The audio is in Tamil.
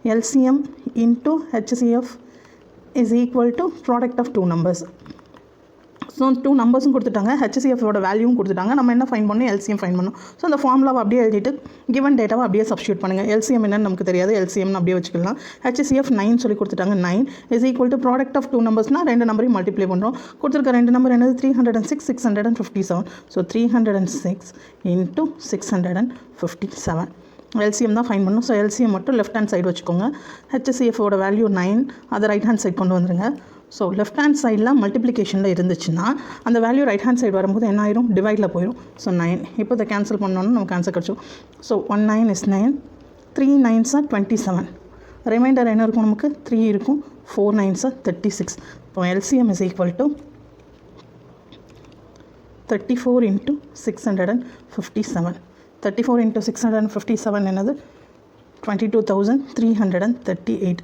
LCM into HCF is equal to product of two numbers. So 2 நம்பர்ஸும் கொடுத்துட்டாங்க, ஹெச்சிஎஃபோட வேல்யூவும் கொடுத்துட்டாங்க. நம்ம என்ன ஃபைன் பண்ணணும், எல்சிஎம் ஃபைன் பண்ணணும். ஸோ அந்த ஃபார்முலாவை அப்படியே எழுதிட்டு கிவன் டேட்டாவை அப்படியே சப்ஸ்டியூட் பண்ணுங்கள். எல்சிஎம் என்னன்னு நமக்கு தெரியாது, எல்சிஎம்னு அப்படியே வச்சுக்கலாம். HCF 9 சொல்லி கொடுத்துட்டாங்க. 9 is equal to product of 2 நம்பர்ஸ்னால் 2 நம்பரையும் மல்டிப்ளை பண்ணுறோம். கொடுத்துருக்க 2 நம்பர் என்னது, 306, 657. So 306 into 657. எல்சிஎம் தான் ஃபைன் பண்ணணும். ஸோ எல்சிஎம் மட்டும் லெஃப்ட் ஹேண்ட் சைடு வச்சுக்கோங்க. ஹெச்சிஎஃபோட வேல்யூ 9, அதை ரைட் ஹேண்ட் சைடு கொண்டு வந்துருங்க. ஸோ லெஃப்ட் ஹேண்ட் சைடில் மல்டிப்ளிகேஷனில் இருந்துச்சுன்னா அந்த வேல்யூ ரைட் ஹேண்ட் சைடு வரும்போது என்ன ஆயிரும், டிவைடில் போயிடும். ஸோ 9 இப்போ இதை கேன்சல் பண்ணோன்னா நமக்கு ஆன்சர் கிடச்சிடும். So 1 9 is 9, 3 9s are 27. Reminder என்ன இருக்கும், நமக்கு 3 இருக்கும், 4 9s are 36. இப்போ LCM is equal to 34 into 657. 34 into 657 என்னது, 22,338.